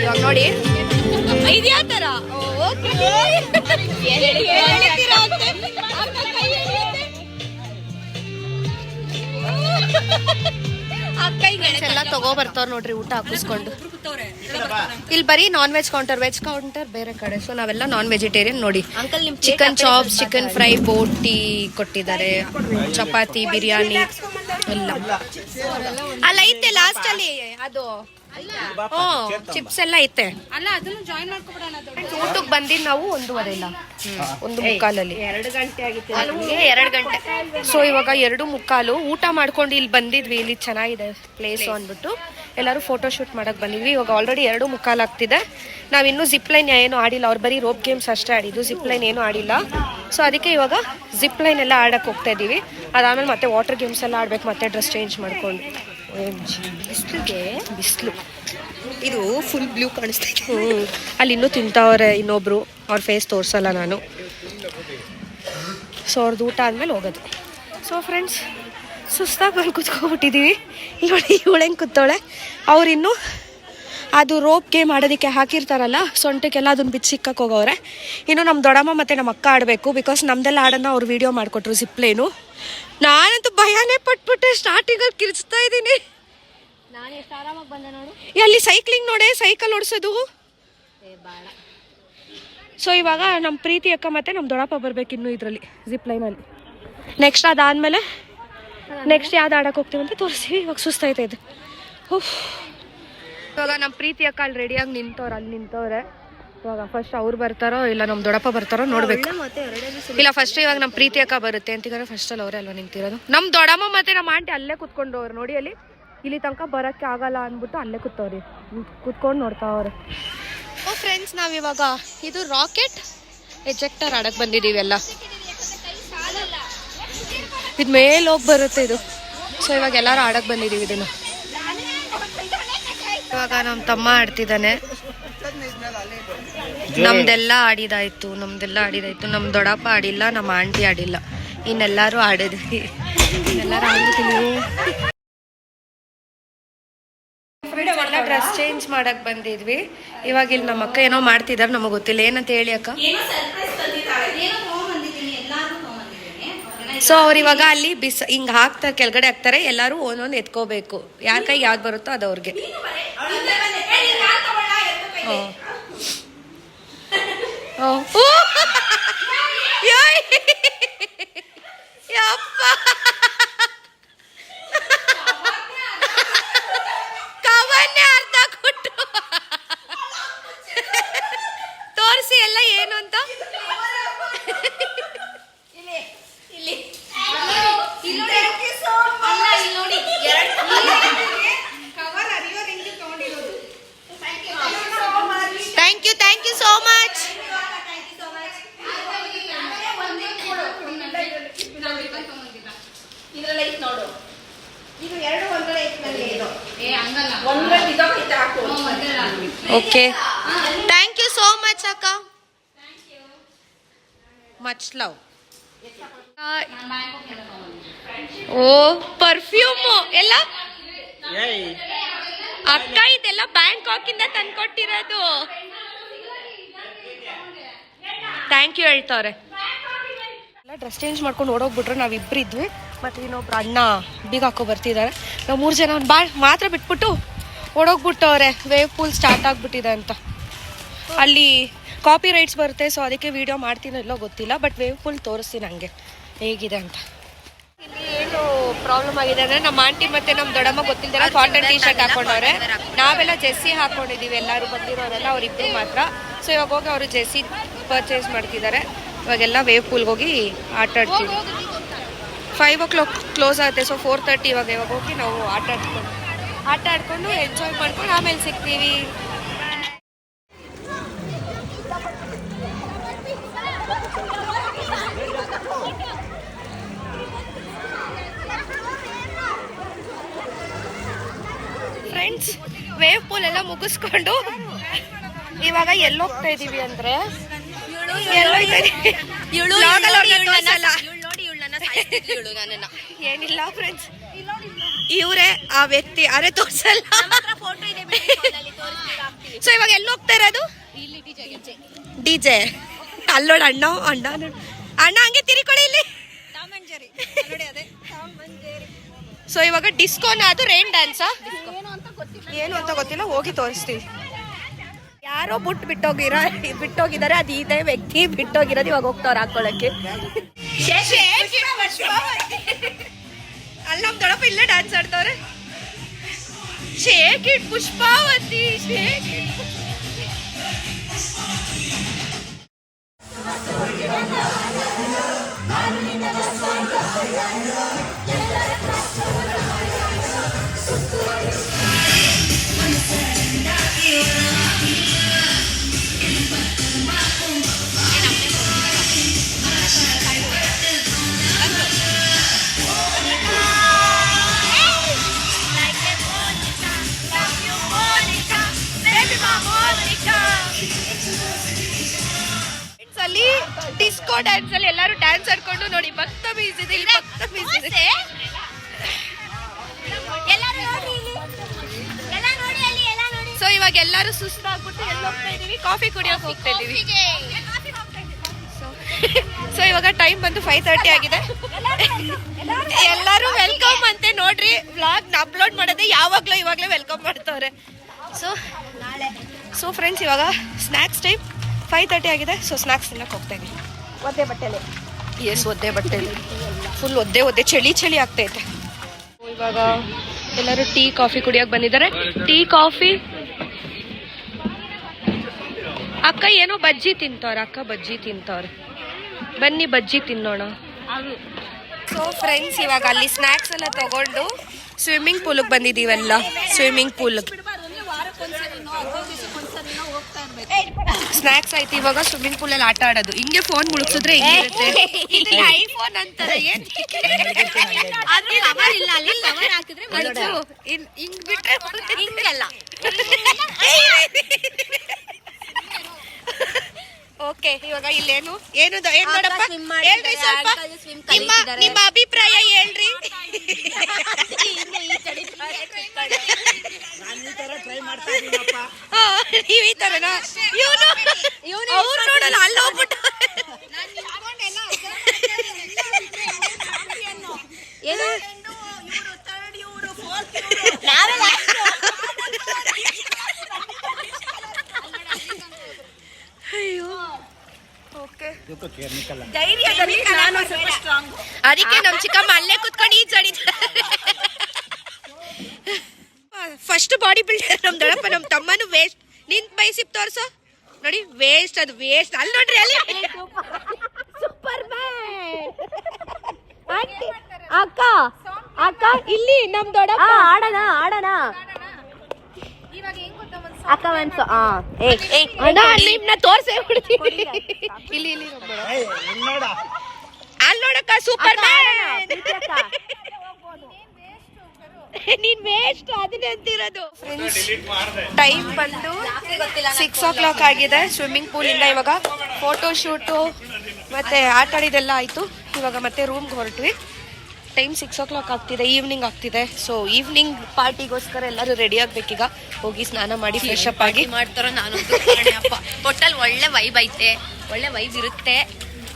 ಇವಾಗ ನೋಡಿ ಇದ್ಯಾ ತರ ಎಲ್ಲ ತಗೋ ಬರ್ತಾವ್ರ ನೋಡ್ರಿ ಊಟ ಹಾಕಿಸ್ಕೊಂಡು. ಇಲ್ಲಿ ಬರೀ non veg counter, veg counter ಬೇರೆ ಕಡೆ. ಸೊ ನಾವೆಲ್ಲ ನಾನ್ ವೆಜಿಟೇರಿಯನ್ ನೋಡಿ. ಅಂಕಲ್ ನಿಮ್ ಚಿಕನ್ ಚಾಪ್ಸ್, ಚಿಕನ್ ಫ್ರೈ, ಬೋಟಿ ಕೊಟ್ಟಿದ್ದಾರೆ, ಚಪಾತಿ, ಬಿರಿಯಾನಿ ಎಲ್ಲ ಅಲ್ಲ ಐತೆ. ಲಾಸ್ಟ್ ಅಲ್ಲಿ ಅದು ಚಿಪ್ಸ್ ಎಲ್ಲ ಐತೆ. ಊಟಕ್ಕೆ ಬಂದಿದ್ದು ನಾವು 1:30 ಇಲ್ಲ 1:45 2 ಗಂಟೆ ಆಗಿತ್ತು. 2 ಗಂಟೆ. ಸೊ ಇವಾಗ 2:45 ಊಟ ಮಾಡ್ಕೊಂಡು ಇಲ್ಲಿ ಬಂದಿದ್ವಿ. ಇಲ್ಲಿ ಚೆನ್ನಾಗಿದೆ ಪ್ಲೇಸ್ ಅಂದ್ಬಿಟ್ಟು ಎಲ್ಲರೂ ಫೋಟೋ ಶೂಟ್ ಮಾಡಕ್ ಬಂದಿದ್ವಿ. ಇವಾಗ ಆಲ್ರೆಡಿ 2:45 ಆಗ್ತಿದೆ. ನಾವಿನ್ನೂ ಜಿಪ್ ಲೈನ್ ಏನು ಆಡಿಲ್ಲ. ಅವ್ರು ಬರೀ ರೋಪ್ ಗೇಮ್ಸ್ ಅಷ್ಟೇ ಆಡಿದ್ದು, ಜಿಪ್ ಲೈನ್ ಏನು ಆಡಿಲ್ಲ. ಸೊ ಅದಕ್ಕೆ ಇವಾಗ ಜಿಪ್ ಲೈನ್ ಎಲ್ಲ ಆಡಕ್ಕೆ ಹೋಗ್ತಾ ಇದೀವಿ. ಅದಾದ್ಮೇಲೆ ಮತ್ತೆ ವಾಟರ್ ಗೇಮ್ಸ್ ಎಲ್ಲ ಆಡ್ಬೇಕು, ಮತ್ತೆ ಡ್ರೆಸ್ ಚೇಂಜ್ ಮಾಡ್ಕೊಂಡು. ಬಿಸಿಲು ಇದು ಫುಲ್ ಬ್ಲೂ ಕಾಣಿಸ್ತಾ ಇದೆ. ಅಲ್ಲಿ ಇನ್ನೂ ತಿಂತವ್ರೆ ಇನ್ನೊಬ್ರು, ಅವ್ರ ಫೇಸ್ ತೋರ್ಸಲ್ಲ ನಾನು. ಸೊ ಅವ್ರದ್ದು ಊಟ ಆದ್ಮೇಲೆ ಹೋಗೋದು. ಸೊ ಫ್ರೆಂಡ್ಸ್, ಸುಸ್ತಾಗಿ ಬಂದು ಕುತ್ಕೊಬಿಟ್ಟಿದ್ದೀವಿ. ನೋಡಿ ಇವಳು ಹೆಂಗೆ ಕೂತವಳೆ. ಅವ್ರಿನ್ನೂ ಅದು ರೋಪ್ ಗೇಮ್ ಆಡೋದಕ್ಕೆ ಹಾಕಿರ್ತಾರಲ್ಲ ಸೊಂಟಕ್ಕೆಲ್ಲ, ಅದನ್ನ ಬಿಚ್ಚಿ ಸಿಕ್ಕಕ್ಕೆ ಹೋಗೋರೆ. ಇನ್ನು ನಮ್ಮ ದೊಡ್ಡಮ್ಮ ಮತ್ತು ನಮ್ಮ ಅಕ್ಕ ಆಡಬೇಕು. ಬಿಕಾಸ್ ನಮ್ದೆಲ್ಲ ಆಡೋಣ ಅವ್ರು ವಿಡಿಯೋ ಮಾಡಿಕೊಟ್ರು ಜಿಪ್ಲೇನು. ನಾನಂತೂ ಭಯನೇ ಪಟ್ಬಿಟ್ಟೆ. ಸ್ಟಾರ್ಟಿಂಗಲ್ಲಿ ಕಿರ್ಚ್ತಾ ಇದ್ದೀನಿ. ನಾನು ಎಷ್ಟು ಆರಾಮಾಗಿ ಬಂದೆ ನೋಡು. ಅಲ್ಲಿ ಸೈಕ್ಲಿಂಗ್ ನೋಡೆ, ಸೈಕಲ್ ಓಡಿಸೋದು. ಸೊ ಇವಾಗ ನಮ್ಮ ಪ್ರೀತಿ ಅಕ್ಕ ಮತ್ತು ನಮ್ಮ ದೊಡ್ಡಪ್ಪ ಬರ್ಬೇಕು ಇನ್ನು ಇದರಲ್ಲಿ ಜಿಪ್ ಲೈನಲ್ಲಿ. ನೆಕ್ಸ್ಟ್ ಅದಾದಮೇಲೆ ನೆಕ್ಸ್ಟ್ ಯಾವ್ದು ಆಡಕ್ಕೆ ಹೋಗ್ತೀವಿ ಅಂತ ತೋರಿಸ್ತೀವಿ. ಇವಾಗ ಸುಸ್ತಾಯ್ತಾ ಇದು. ಇವಾಗ ನಮ್ಮ ಪ್ರೀತಿ ಅಕ್ಕ ಅಲ್ಲಿ ರೆಡಿಯಾಗಿ ನಿಂತವ್ರೆ, ಅಲ್ಲಿ ನಿಂತವ್ರೆ. ಇವಾಗ ಫಸ್ಟ್ ಅವ್ರು ಬರ್ತಾರೋ ಇಲ್ಲ ನಮ್ಮ ದೊಡ್ಡಪ್ಪ ಬರ್ತಾರೋ ನೋಡ್ಬೇಕು. ಇಲ್ಲ ಫಸ್ಟ್ ಇವಾಗ ನಮ್ಮ ಪ್ರೀತಿ ಅಕ್ಕ ಬರುತ್ತೆ ಅಂತಿದ್ರೆ ಫಸ್ಟಲ್ಲಿ ಅವರೇ ಅಲ್ವಾ ನಿಂತಿರೋದು. ನಮ್ಮ ದೊಡ್ಡಮ್ಮ ಮತ್ತು ನಮ್ಮ ಆಂಟಿ ಅಲ್ಲೇ ಕುತ್ಕೊಂಡವ್ರು ನೋಡಿ. ಅಲ್ಲಿ ಇಲ್ಲಿ ತನಕ ಬರೋಕ್ಕೆ ಆಗಲ್ಲ ಅಂದ್ಬಿಟ್ಟು ಅಲ್ಲೇ ಕೂತವ್ರಿ, ಕುತ್ಕೊಂಡು ನೋಡ್ತಾವ್ರೆ. ಓ ಫ್ರೆಂಡ್ಸ್, ನಾವಿವಾಗ ಇದು ರಾಕೆಟ್ ಎಜೆಕ್ಟರ್ ಆಡಕ್ಕೆ ಬಂದಿದ್ದೀವಿ ಎಲ್ಲ. ಇದು ಮೇಲೆ ಹೋಗಿ ಬರುತ್ತೆ ಇದು. ಸೊ ಇವಾಗ ಎಲ್ಲರೂ ಆಡಕ್ಕೆ ಬಂದಿದ್ದೀವಿ ಇದನ್ನು. ಇವಾಗ ನಮ್ಮ ತಮ್ಮ ಆಡ್ತಿದ್ದಾನೆ. ನಮ್ದೆಲ್ಲ ಆಡಿದಾಯ್ತು. ನಮ್ಮ ದೊಡ್ಡಪ್ಪ ಆಡಿಲ್ಲ, ನಮ್ಮ ಆಂಟಿ ಆಡಿಲ್ಲ, ಇನ್ನೆಲ್ಲರೂ ಆಡಿದ್ವಿ. ಎಲ್ಲರೂ ಆಡ್ತೀವಿ. ಡ್ರೆಸ್ ಚೇಂಜ್ ಮಾಡಕ್ ಬಂದಿದ್ವಿ. ಇವಾಗ ಇಲ್ಲಿ ನಮ್ಮ ಅಕ್ಕ ಏನೋ ಮಾಡ್ತಿದಾರೆ, ನಮಗೆ ಗೊತ್ತಿಲ್ಲ ಏನಂತ ಹೇಳಿ ಅಕ್ಕ. ಸೊ ಅವ್ರು ಇವಾಗ ಅಲ್ಲಿ ಹಿಂಗ್ ಹಾಕ್ತಾರೆ, ಕೆಳಗಡೆ ಹಾಕ್ತಾರೆ. ಎಲ್ಲರೂ ಒಂದೊಂದು ಎತ್ಕೋಬೇಕು. ಯಾರ ಕೈಗೆ ಯಾವ್ದು ಬರುತ್ತೋ ಅದು ಅವ್ರಿಗೆ. ಕವನ್ನೇ ಅರ್ಧ ಕೊಟ್ಟು ತೋರಿಸಿ ಎಲ್ಲ ಏನು ಅಂತ. Okay, thank you so much ಅಕ್ಕ. Much love. ಓ ಪರ್ಫ್ಯೂಮು ಎಲ್ಲ ಅಕ್ಕ, ಇದೆಲ್ಲ ಬ್ಯಾಂಕಾಕ್ ಇಂದ ತಂದ್ಕೊಟ್ಟಿರೋದು. Thank you ಹೇಳ್ತವ್ರೆ. ಎಲ್ಲ ಡ್ರೆಸ್ ಚೇಂಜ್ ಮಾಡ್ಕೊಂಡು ಓಡೋಗ್ಬಿಟ್ರು. ನಾವಿಬ್ಬರಿದ್ವಿ, ಮತ್ತು ಇನ್ನೊಬ್ರು ಅಣ್ಣ ಬೀಗ ಹಾಕೋ ಬರ್ತಿದ್ದಾರೆ. ನಾವು 3 ಜನ ಮಾತ್ರ ಬಿಟ್ಬಿಟ್ಟು ಓಡೋಗ್ಬಿಟ್ಟವ್ರೆ. ವೇವ್ ಪೂಲ್ ಸ್ಟಾರ್ಟ್ ಆಗಿಬಿಟ್ಟಿದೆ ಅಂತ. ಅಲ್ಲಿ ಕಾಪಿ ರೈಟ್ಸ್ ಬರುತ್ತೆ, ಸೊ ಅದಕ್ಕೆ ವಿಡಿಯೋ ಮಾಡ್ತೀನೋ ಇಲ್ಲೋ ಗೊತ್ತಿಲ್ಲ, ಬಟ್ ವೇವ್ ಪೂಲ್ ತೋರಿಸ್ತೀನಿ ಹಂಗೆ ಹೇಗಿದೆ ಅಂತ. ಇಲ್ಲಿ ಏನು ಪ್ರಾಬ್ಲಮ್ ಆಗಿದೆ ಅಂದರೆ, ನಮ್ಮ ಆಂಟಿ ಮತ್ತು ನಮ್ಮ ದೊಡ್ಡಮ್ಮ ಗೊತ್ತಿಲ್ದಿರ ಕಾಟನ್ ಟೀ ಶರ್ಟ್ ಹಾಕೊಂಡವ್ರೆ. ನಾವೆಲ್ಲ ಜೆಸ್ಸಿ ಹಾಕೊಂಡಿದ್ದೀವಿ, ಎಲ್ಲರೂ ಬಂದಿರೋರೆಲ್ಲ ಅವರಿಬ್ಬರು ಮಾತ್ರ. ಸೊ ಇವಾಗ ಹೋಗಿ ಅವರು ಜೆಸ್ಸಿ ಪರ್ಚೇಸ್ ಮಾಡ್ತಿದ್ದಾರೆ. ಇವಾಗೆಲ್ಲ ವೇವ್ ಪೂಲ್ಗೆ ಹೋಗಿ ಆಟ ಆಡ್ತೀವಿ. 5 o'clock ಕ್ಲೋಸ್ ಆಗುತ್ತೆ, ಸೊ 4:30 ಇವಾಗ ಹೋಗಿ ನಾವು ಆಟ ಆಡ್ಕೊಂಡು ಎಂಜಾಯ್ ಮಾಡ್ಕೊಂಡು ಆಮೇಲೆ ಸಿಗ್ತೀವಿ. ಫ್ರೆಂಡ್ಸ್, ವೇವ್ ಪೂಲ್ ಎಲ್ಲ ಮುಗಿಸ್ಕೊಂಡು ಇವಾಗ ಎಲ್ಲೋಗ್ತಾ ಇದೀವಿ ಅಂದ್ರೆ, ಏನಿಲ್ಲ ಫ್ರೆಂಡ್ಸ್, ಇವರೇ ಆ ವ್ಯಕ್ತಿ. ಅರೆ ತೋರ್ಸಲ್ಲ. ಸೊ ಇವಾಗ ಎಲ್ಲಿ ಹೋಗ್ತಾ ಇರೋದು? ಡಿಜೆ. ಅಲ್ಲೋಡ ಅಣ್ಣ ಹಂಗೆ ತಿರ್ಕೊಳ್ಳಿ ಇಲ್ಲಿ. ಸೊ ಇವಾಗ ಡಿಸ್ಕೋನ, ಅದು ರೈನ್ ಡ್ಯಾನ್ಸಾ ಏನು ಅಂತ ಗೊತ್ತಿಲ್ಲ, ಹೋಗಿ ತೋರಿಸ್ತೀವಿ. ಯಾರೋ ಬಿಟ್ಟೋಗಿದ್ದಾರೆ, ಅದು ಇದೇ ವ್ಯಕ್ತಿ ಬಿಟ್ಟೋಗಿರೋದು. ಇವಾಗ ಹೋಗ್ತಾವ್ರ ಹಾಕೊಳ್ಳಕ್ಕೆ. ಅಲ್ಲಿ ನಮ್ ದೊಡ್ಡಪ್ಪ ಇಲ್ಲೇ ಡ್ಯಾನ್ಸ್ ಆಡ್ತವ್ರೆ. Shake it Pushpavati, shake it. ಅಲ್ಲಿ ಡಿಸ್ಕೋ ಡ್ಯಾನ್ಸ್ ಅಲ್ಲಿ ಎಲ್ಲರೂ ಡ್ಯಾನ್ಸ್ ಆಡ್ಕೊಂಡು ನೋಡಿ, ಭಕ್ತ ಬೀಸಿದೆ. ಸೊ ಇವಾಗ ಎಲ್ಲರೂ ಸುಸ್ತಾಗ್ಬಿಟ್ಟು ಎಲ್ಲಿ ಹೋಗ್ತಾ ಇದೀವಿ? ಕಾಫಿ ಕುಡಿಯೋಕೆ ಹೋಗ್ತಾ ಇದೀವಿ. ಸೊ ಇವಾಗ ಟೈಮ್ ಬಂದು 5:30 ಆಗಿದೆ. ಎಲ್ಲರೂ ವೆಲ್ಕಮ್ ಅಂತೆ ನೋಡ್ರಿ. ವ್ಲಾಗ್ ಅಪ್ಲೋಡ್ ಮಾಡೋದೇ ಇವಾಗಲೇ ವೆಲ್ಕಮ್ ಮಾಡ್ತವ್ರೆ. ಸೊ ಫ್ರೆಂಡ್ಸ್, ಇವಾಗ ಸ್ನ್ಯಾಕ್ಸ್ ಟೈಮ್. 5:30 ಆಗಿದೆ. ಸೊ ಸ್ನ್ಯಾಕ್ಸ್ ತಿನ್ನಕ್ಕೆ ಹೋಗ್ತಾ ಇದೀವಿ. ಒದ್ದೆ ಬಟ್ಟೆಲಿ ಫುಲ್ ಒದ್ದೆ ಚಳಿ ಆಗ್ತೈತೆ. ಇವಾಗ ಎಲ್ಲರೂ ಟೀ ಕಾಫಿ ಕುಡಿಯೋಕೆ ಬಂದಿದ್ದಾರೆ. Tea coffee. ಅಕ್ಕ ಏನೋ ಬಜ್ಜಿ ತಿಂತವ್ರೆ. ಬನ್ನಿ ಬಜ್ಜಿ ತಿನ್ನೋಣ. ಸೊ ಫ್ರೆಂಡ್ಸ್, ಇವಾಗ ಅಲ್ಲಿ ಸ್ನ್ಯಾಕ್ಸ್ ಎಲ್ಲ ತಗೊಂಡು ಸ್ವಿಮ್ಮಿಂಗ್ ಪೂಲ್ಗೆ ಬಂದಿದ್ದೀವಲ್ಲ. ಸ್ವಿಮ್ಮಿಂಗ್ ಪೂಲ್ ಸ್ನ್ಯಾಕ್ಸ್ ಆಯ್ತು. ಇವಾಗ ಸ್ವಿಮ್ಮಿಂಗ್ ಪೂಲ್ ಅಲ್ಲಿ ಆಟ ಆಡೋದು. ಹಿಂಗೆ ಫೋನ್ ಮುಳುಗ್ಸಿದ್ರೆ ಹೆಂಗಿರುತ್ತೆ? ಐಫೋನ್ ಅಂತಾರೆ. ಹಿಂಗ್ ಬಿಟ್ರೆ ಹಿಂಗಲ್ಲ. ಓಕೆ, ಇವಾಗ ಇಲ್ಲೇನು ನೋಡಪ್ಪ, ಹೇಳ್ರಿ ಸ್ವಲ್ಪ. ನಿಮ್ಮ ಅಭಿಪ್ರಾಯ ಹೇಳ್ರಿ. ನೀವ್ ಈ ತರನಾ? ಅವ್ರು ನೋಡಲ್ಲ, ಅಲ್ಲಿ ಹೋಗ್ಬಿಟ್ಟು ಅದಕ್ಕೆ ನಮ್ ಚಿಕ್ಕಮ್ಮ ಅಲ್ಲೇ ಕುತ್ಕೊಂಡು ಈಜಾಡಿದ್ದಾರೆ. ಫಸ್ಟ್ ಬಾಡಿ ಬಿಲ್ಡರ್ ನಮ್ ದೊಡ್ಡಪ್ಪ. ನಮ್ ತಮ್ಮನು ವೇಸ್ಟ್. ನಿನ್ ಬೈಸಿಪ್ ತೋರ್ಸೋ ನೋಡಿ. ವೇಸ್ಟ್, ಅದು ವೇಸ್ಟ್. ಅಲ್ಲಿ ನೋಡ್ರಿ, ಅಲ್ಲಿ ಸೂಪರ್ ಮ್ಯಾನ್. ಅಕ್ಕ ಇಲ್ಲಿ ನಮ್ ದೊಡ್ಡಪ್ಪ. ಆಡೋಣ ಅಕ್ಕ ಮನ್ಸು. ನಿಮ್ನ ತೋರ್ಸೇ ಬಿಡ್ತೀನಿ. ಇಲ್ಲಿ ಅಲ್ಲಿ ನೋಡಕ್ಕ, ಸೂಪರ್ ಮ್ಯಾನ್. ನೀನ್ ವೇಸ್ಟ್ ಅದನ್ನೇ ಅಂತಿರೋದು. ಟೈಮ್ ಬಂದು 6 ಆಗಿದೆ. ಸ್ವಿಮ್ಮಿಂಗ್ ಪೂಲ್ ಇಂದ ಇವಾಗ ಫೋಟೋ ಶೂಟು ಮತ್ತೆ ಆಟ ಆಡಿದೆಲ್ಲ ಆಯ್ತು. ಇವಾಗ ಮತ್ತೆ ರೂಮ್ಗೆ ಹೊರಟ್ವಿ. ಟೈಮ್ 6 ಆಗ್ತಿದೆ, ಈವ್ನಿಂಗ್ ಆಗ್ತಿದೆ. ಸೊ ಈವ್ನಿಂಗ್ ಪಾರ್ಟಿಗೋಸ್ಕರ ಎಲ್ಲರೂ ರೆಡಿ ಆಗ್ಬೇಕೀಗ. ಹೋಗಿ ಸ್ನಾನ ಮಾಡಿ ಫ್ರೆಶ್ ಅಪ್ ಆಗಿ ಮಾಡ್ತಾರೋ ನಾನು ಒಟ್ಟಲ್ಲಿ ಒಳ್ಳೆ ವೈಬ್ ಐತೆ, ಒಳ್ಳೆ ವೈಬ್ ಇರುತ್ತೆ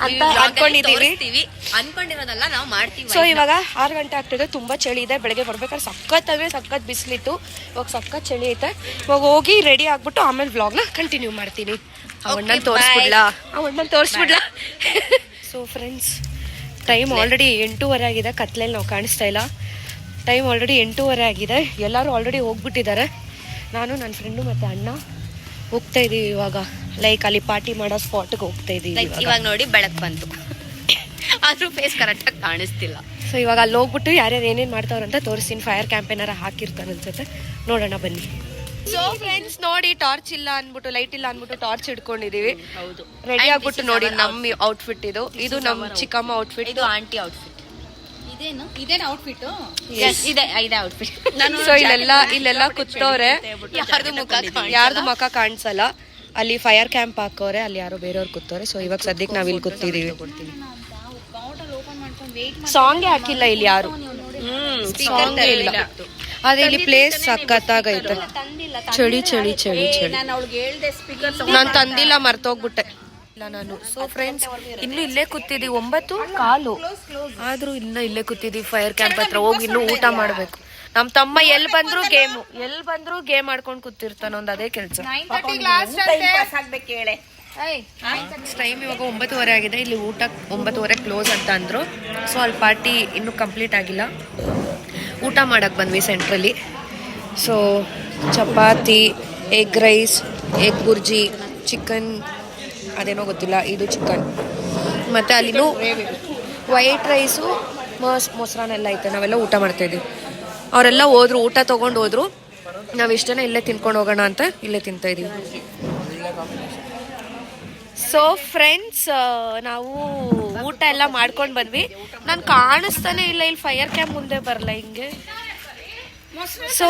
ಅಂತ ಅನ್ಕೊಂಡಿದೀವಿ. ಅನ್ಕೊಂಡಿರೋದಲ್ಲ, ನಾವು ಮಾಡ್ತೀವಿ. ಸೊ ಇವಾಗ 6 ಗಂಟೆ ಆಗ್ತಿದೆ. ತುಂಬಾ ಚಳಿ ಇದೆ. ಬೆಳಗ್ಗೆ ಬರ್ಬೇಕಾದ್ರೆ ಸಖತ್ ಬಿಸಿಲಿತ್ತು. ಇವಾಗ ಸಖತ್ ಚಳಿ ಐತೆ. ಇವಾಗ ಹೋಗಿ ರೆಡಿ ಆಗ್ಬಿಟ್ಟು ಆಮೇಲೆ ವ್ಲಾಗ್ನ ಕಂಟಿನ್ಯೂ ಮಾಡ್ತೀನಿ. ಅವಣ್ಣನ್ ತೋರಿಸ್ಬಿಡ್ಲಾ? ಸೊ ಫ್ರೆಂಡ್ಸ್, ಟೈಮ್ ಆಲ್ರೆಡಿ 8:30 ಆಗಿದೆ. ಕತ್ಲೆಯಲ್ಲಿ ನಾವು ಕಾಣಿಸ್ತಾ ಇಲ್ಲ. ಟೈಮ್ ಆಲ್ರೆಡಿ 8:30 ಆಗಿದೆ. ಎಲ್ಲರೂ ಆಲ್ರೆಡಿ ಹೋಗ್ಬಿಟ್ಟಿದ್ದಾರೆ. ನಾನು ನನ್ನ ಫ್ರೆಂಡು ಮತ್ತೆ ಅಣ್ಣ ಹೋಗ್ತಾ ಇದೀವಿ ಇವಾಗ. ಲೈಕ್ ಅಲ್ಲಿ ಪಾರ್ಟಿ ಮಾಡೋ ಸ್ಪಾಟ್ಗೆ ಹೋಗ್ತಾ ಇದೀವಿ. ಇವಾಗ ನೋಡಿ ಬೆಳಕ್ ಬಂತು, ಆದ್ರೂ ಫೇಸ್ ಕರೆಕ್ಟಾಗಿ ಕಾಣಿಸ್ತಿಲ್ಲ. ಸೊ ಇವಾಗ ಅಲ್ಲಿ ಹೋಗ್ಬಿಟ್ಟು ಯಾರ್ಯಾರು ಏನೇನು ಮಾಡ್ತಾವ್ರಂತ ತೋರಿಸ್ತೀನಿ. ಫೈರ್ ಕ್ಯಾಂಪ್ ಏನಾರ ಹಾಕಿರ್ತಾನೆ ಅನ್ಸುತ್ತೆ, ನೋಡೋಣ ಬನ್ನಿ. ಸೊ ಫ್ರೆಂಡ್ಸ್ ನೋಡಿ, ಟಾರ್ಚ್ ಇಲ್ಲ ಅನ್ಬಿಟ್ಟು, ಲೈಟ್ ಇಲ್ಲ ಅನ್ಬಿಟ್ಟು ಟಾರ್ಚ್ ಹಿಡ್ಕೊಂಡಿದೀವಿ. ಹೌದು, ರೆಡಿ ಆಗ್ಬಿಟ್ಟು ನೋಡಿ ನಮ್ಮ ಔಟ್ಫಿಟ್ ಇದು ನಮ್ಮ ಚಿಕ್ಕಮ್ಮ ಔಟ್ಫಿಟ್, ಇದು ಆಂಟಿ ಔಟ್ಫಿಟ್. ಇದೇನು ಔಟ್ಫಿಟ್? ಇದೆ ಔಟ್ಫಿಟ್. ಸೊ ಇಲ್ಲೆಲ್ಲ ಕೂತವ್ರೆ. ಯಾರ್ದು ಮುಖ ಕಾಣಿಸಲ್ಲ. ಅಲ್ಲಿ ಫೈರ್ ಕ್ಯಾಂಪ್ ಹಾಕೋರೆ, ಅಲ್ಲಿ ಯಾರೋ ಬೇರೆಯವ್ರು ಕೂತವ್ರೆ. ಸೊ ಇವಾಗ ಸದ್ಯಕ್ಕೆ ನಾವ್ ಇಲ್ಲಿ ಕೂತಿದೀವಿ. ಸಾಂಗ್ ಹಾಕಿಲ್ಲ ಇಲ್ಲಿ ಯಾರು, ಸಾಂಗ್ ಇಲ್ಲ. ಅದೇ ಇಲ್ಲಿ ಪ್ಲೇಸ್ ಸಖತ್ತಾಗೈತೆ. ಚಳಿ ಚಳಿ ಚಳಿ ಚಳಿ. ನಾನು ತಂದಿಲ್ಲ, ಮರ್ತೋಗ್ಬಿಟ್ಟೆ ಇಲ್ಲ ನಾನು. ಸೊ ಫ್ರೆಂಡ್ಸ್, ಇನ್ನು ಇಲ್ಲೇ ಕೂತಿದೀವಿ. 9:15 ಆದ್ರೂ ಇಲ್ಲೇ ಕೂತಿದೀವಿ ಫೈರ್ ಕ್ಯಾಂಪ್ ಹತ್ರ. ಹೋಗಿ ಇನ್ನು ಊಟ ಮಾಡ್ಬೇಕು. ನಮ್ ತಮ್ಮ ಎಲ್ಲಿ ಬಂದ್ರು ಗೇಮ್ ಆಡ್ಕೊಂಡ್ ಕೂತಿರ್ತಾನ. ಒಂದ್ ಅದೇ ಕೆಲ್ಸ. ಟೈಮ್ ಇವಾಗ 9:30 ಆಗಿದೆ. ಇಲ್ಲಿ ಊಟ 9:30 ಕ್ಲೋಸ್ ಅಂತ ಅಂದ್ರು. ಸೊ ಅಲ್ಲಿ ಪಾರ್ಟಿ ಇನ್ನೂ ಕಂಪ್ಲೀಟ್ ಆಗಿಲ್ಲ. ಊಟ ಮಾಡಕ್ ಬಂದ್ವಿ ಸೆಂಟ್ರಲ್ಲಿ. So chapati, egg rice, egg bhurji, chicken ಅದೇನೋ ಗೊತ್ತಿಲ್ಲ, ಇದು ಚಿಕನ್. ಮತ್ತು ಅಲ್ಲಿನೂ ವೈಟ್ ರೈಸು, ಮೊಸರನ್ನೆಲ್ಲ ಐತೆ. ನಾವೆಲ್ಲ ಊಟ ಮಾಡ್ತಾಯಿದ್ವಿ. ಅವರೆಲ್ಲ ಹೋದ್ರು, ಊಟ ತೊಗೊಂಡು ಹೋದ್ರು. ನಾವು ಇಷ್ಟನ್ನ ಇಲ್ಲೇ ತಿನ್ಕೊಂಡು ಹೋಗೋಣ ಅಂತ ಇಲ್ಲೇ ತಿಂತಾಯಿದ್ದೀವಿ. ಸೊ ಫ್ರೆಂಡ್ಸ್, ನಾವು ಊಟ ಎಲ್ಲ ಮಾಡ್ಕೊಂಡು ಬಂದ್ವಿ. ನಾನು ಕಾಣಿಸ್ತಾನೆ ಇಲ್ಲ ಇಲ್ಲಿ ಫೈರ್ ಕ್ಯಾಂಪ್ ಮುಂದೆ ಬರಲ್ಲ ಹಿಂಗೆ. ಸೊ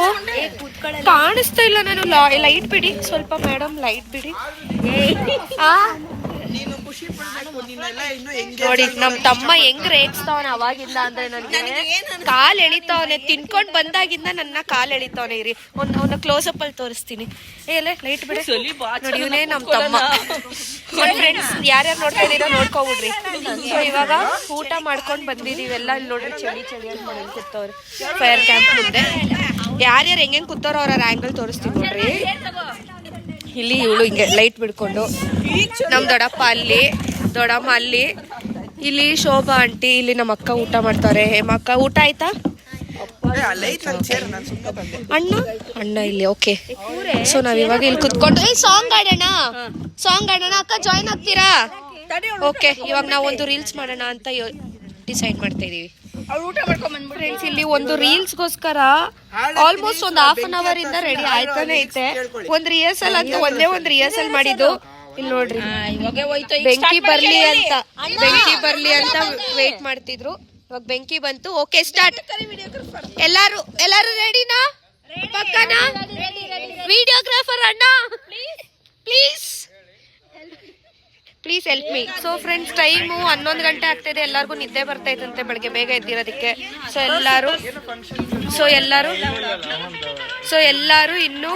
ಕಾಣಿಸ್ತಾ ಇಲ್ಲ ನಾನು. ಲೈಟ್ ಬಿಡಿ ಸ್ವಲ್ಪ ಮೇಡಮ್, ಲೈಟ್ ಬಿಡಿ. ನೋಡಿ ನಮ್ ತಮ್ಮ ಹೆಂಗ್ ರೇಗಿಸ್ತಾವನ ಅವಾಗಿಂದ ಅಂದ್ರೆ ನನಗೆ ಕಾಲ್ ಎಳಿತಾವನೆ. ತಿನ್ಕೊಂಡ್ ಬಂದಾಗಿಂದ ನನ್ನ ಕಾಲ್ ಎಳಿತಾವನೆ. ಇರಿ ಅವ್ನ ಕ್ಲೋಸ್ ಅಪ್ ಅಲ್ಲಿ ತೋರಿಸ್ತೀನಿ. ಎಲ್ಲ ಲೈಟ್ ಬಿಡಿ. ನೋಡಿ ಇವನೇ ನಮ್ ತಮ್ಮ. ಫ್ರೆಂಡ್ಸ್, ಯಾರ್ಯಾರು ನೋಡ್ತಾ ಇದೀರೋ ನೋಡ್ಕೊಬಿಡ್ರಿ. ಸೊ ಇವಾಗ ಊಟ ಮಾಡ್ಕೊಂಡ್ ಬಂದಿದೀವೆಲ್ಲ. ಇಲ್ಲಿ ನೋಡ್ರಿ ಚಳಿ ಚಳಿ ಅಂತ ಮನೇಲಿ ಕೂತವ್ರೆ ಫೈರ್ ಕ್ಯಾಂಪ್ ಮುಂದೆ. ಯಾರ್ಯಾರು ಹೆಂಗ್ ಕೂತಾರೋ ಅವ್ರ ಆಂಗಲ್ ತೋರಿಸ್ತೀನಿ ನೋಡ್ರಿ. ಇಲ್ಲಿ ಇವಳು ಹಿಂಗೆ ಲೈಟ್ ಬಿಡ್ಕೊಂಡು, ನಮ್ ದೊಡ್ಡಪ್ಪ ಅಲ್ಲಿ, ದೊಡ್ಡಮ್ಮ ಅಲ್ಲಿ, ಇಲ್ಲಿ ಶೋಭಾ ಆಂಟಿ, ಇಲ್ಲಿ ನಮ್ಮ ಅಕ್ಕ ಊಟ ಮಾಡ್ತಾರೆ. ಹೇಮಕ್ಕ ಊಟ ಆಯ್ತಾ? ಅಣ್ಣ ಇಲ್ಲಿ. ಓಕೆ. ಸೊ ನಾವ್ ಇವಾಗ ಇಲ್ಲಿ ಕುತ್ಕೊಂಡು ಸಾಂಗ್ ಆಡೋಣ. ಅಕ್ಕ ಜಾಯ್ನ್ ಆಗ್ತೀರಾ? ಓಕೆ. ಇವಾಗ ನಾವು ಒಂದು ರೀಲ್ಸ್ ಮಾಡೋಣ ಅಂತ ಡಿಸೈಡ್ ಮಾಡ್ತಾ ಇದೀವಿ. ಫ್ರೆಂಡ್ಸ್, ಇಲ್ಲಿ ಒಂದು ರೀಲ್ಸ್ಗೋಸ್ಕರ ಆಲ್ಮೋಸ್ಟ್ ಒಂದು ½ ಇಂದ ರೆಡಿ ಆಯ್ತಾನೆ ಐತೆ. ಒಂದ್ ರಿಹರ್ಸಲ್ ಅಂತ ಒಂದ್ ರಿಹರ್ಸಲ್ ಮಾಡಿದ್ದು. ಇಲ್ಲಿ ನೋಡ್ರಿ, ಬೆಂಕಿ ಬರ್ಲಿ ಅಂತ ವೇಟ್ ಮಾಡ್ತಿದ್ರು. ಇವಾಗ ಬೆಂಕಿ ಬಂತು. Okay, start. ಎಲ್ಲಾರು ರೆಡಿನಾ? ಪಕ್ಕನಾ? ವಿಡಿಯೋಗ್ರಾಫರ್ ಅಣ್ಣ please help me. So friends, time 11 ಗಂಟೆ ಆಗ್ತಿದೆ. ಎಲ್ಲರಿಗೂ ನಿದ್ದೆ ಬರ್ತೈತಂತೆ ಬೆಳಗ್ಗೆ ಬೇಗ ಎದ್ದಿರೋದಕ್ಕೆ. ಎಲ್ಲರೂ ಇನ್ನೂ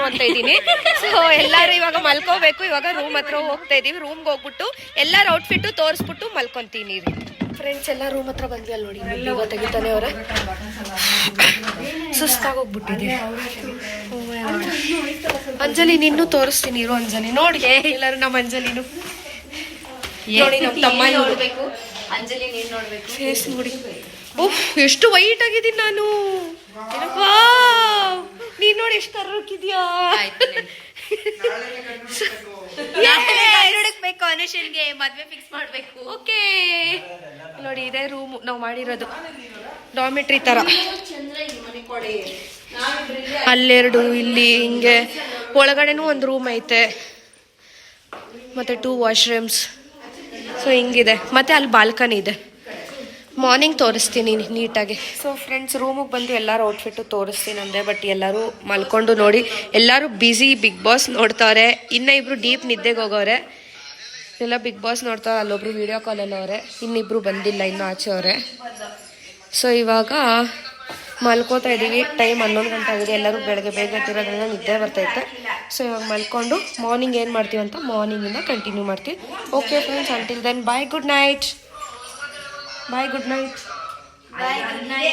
ಅಂತ ಇದ್ದೀನಿ. ಸೊ ಎಲ್ಲರೂ ಇವಾಗ ಮಲ್ಕೋಬೇಕು. ಇವಾಗ ರೂಮ್ ಹತ್ರ ಹೋಗ್ತಾ ಇದೀವಿ. ರೂಮ್ಗೆ ಹೋಗ್ಬಿಟ್ಟು ಎಲ್ಲರ ಔಟ್ಫಿಟ್ ತೋರಿಸ್ಬಿಟ್ಟು ಮಲ್ಕೊಂತೀನಿ. ಫ್ರೆಂಡ್ಸ್, ಎಲ್ಲ ರೂಮ್ ಹತ್ರ ಬಂದ್ವಿ. ಅಲ್ಲಿ ನೋಡಿ ಇವಾಗ ತೆಗಿತಾನೆ ಅವ್ರೆ. ಸುಸ್ತಾಗೋಗ್ಬಿಟ್ಟಿದೆ. ಅಂಜಲಿ ನಿನ್ನೂ ತೋರಿಸ್ತೀನಿ ಇರು. ಅಂಜಲಿ ನೋಡಿ, ಎಲ್ಲರೂ ನಮ್ಮ ಅಂಜಲಿನು ನೋಡಿ. ನಮ್ಮ ತಮ್ಮ ನೋಡ್ಬೇಕು. ಅಂಜಲಿ ನೀನ್ ನೋಡ್ಬೇಕು. ಫೇಸ್ ನೋಡಿ. ಎಷ್ಟು ವೈಟ್ ಆಗಿದ್ದೀನಿ ನಾನು. ನೀನ್ ನೋಡಿ ಎಷ್ಟು ಕರ್ರಕ್ಕಿದ್ಯಾ. ಅನುಷನ್ಗೆ ಮದ್ವೆ ಫಿಕ್ಸ್ ಮಾಡ್ಬೇಕು. ಓಕೆ ನೋಡಿ, ಇದೇ ರೂಮ್ ನಾವು ಮಾಡಿರೋದು. ಡಾರ್ಮೆಟ್ರಿ ತರ. ಅಲ್ಲೆರಡು, ಇಲ್ಲಿ ಹಿಂಗೆ ಒಳಗಡೆನೂ ಒಂದು ರೂಮ್ ಐತೆ. ಮತ್ತೆ 2 ವಾಶ್ರೂಮ್ಸ್. ಸೊ ಹಿಂಗಿದೆ. ಮತ್ತೆ ಅಲ್ಲಿ ಬಾಲ್ಕನಿ ಇದೆ. ಮಾರ್ನಿಂಗ್ ತೋರಿಸ್ತೀನಿ ನೀಟಾಗಿ. ಸೊ ಫ್ರೆಂಡ್ಸ್, ರೂಮಿಗೆ ಬಂದು ಎಲ್ಲರೂ ಔಟ್ಫಿಟ್ಟು ತೋರಿಸ್ತೀನಿ ಅಂದೆ, ಬಟ್ ಎಲ್ಲರೂ ಮಲ್ಕೊಂಡು ನೋಡಿ, ಎಲ್ಲರೂ ಬ್ಯುಸಿ. ಬಿಗ್ ಬಾಸ್ ನೋಡ್ತಾರೆ, ಇನ್ನೂ ಇಬ್ಬರು ಡೀಪ್ ನಿದ್ದೆಗೆ ಹೋಗೋರೆ. ಎಲ್ಲ ಬಿಗ್ ಬಾಸ್ ನೋಡ್ತಾರೆ, ಅಲ್ಲೊಬ್ರು ವೀಡಿಯೋ ಕಾಲಲ್ಲಿ ಅವರೆ, ಇನ್ನಿಬ್ರು ಬಂದಿಲ್ಲ, ಇನ್ನೂ ಆಚೆ ಅವರೆ. ಸೊ ಇವಾಗ ಮಲ್ಕೋತಾ ಇದ್ದೀವಿ. ಟೈಮ್ 11 ಗಂಟೆ ಆಗಿದೆ. ಎಲ್ಲರೂ ಬೆಳಗ್ಗೆ ಬೇಗ ಎದ್ದಿರೋದ್ರಿಂದ ನಿದ್ದೆ ಬರ್ತೈತೆ. ಸೊ ಇವಾಗ ಮಲ್ಕೊಂಡು ಮಾರ್ನಿಂಗ್ ಏನು ಮಾಡ್ತೀವಿ ಅಂತ ಮಾರ್ನಿಂಗಿಂದ ಕಂಟಿನ್ಯೂ ಮಾಡ್ತೀವಿ. Okay friends, until then bye, good night. Bye, good night. Bye, good night.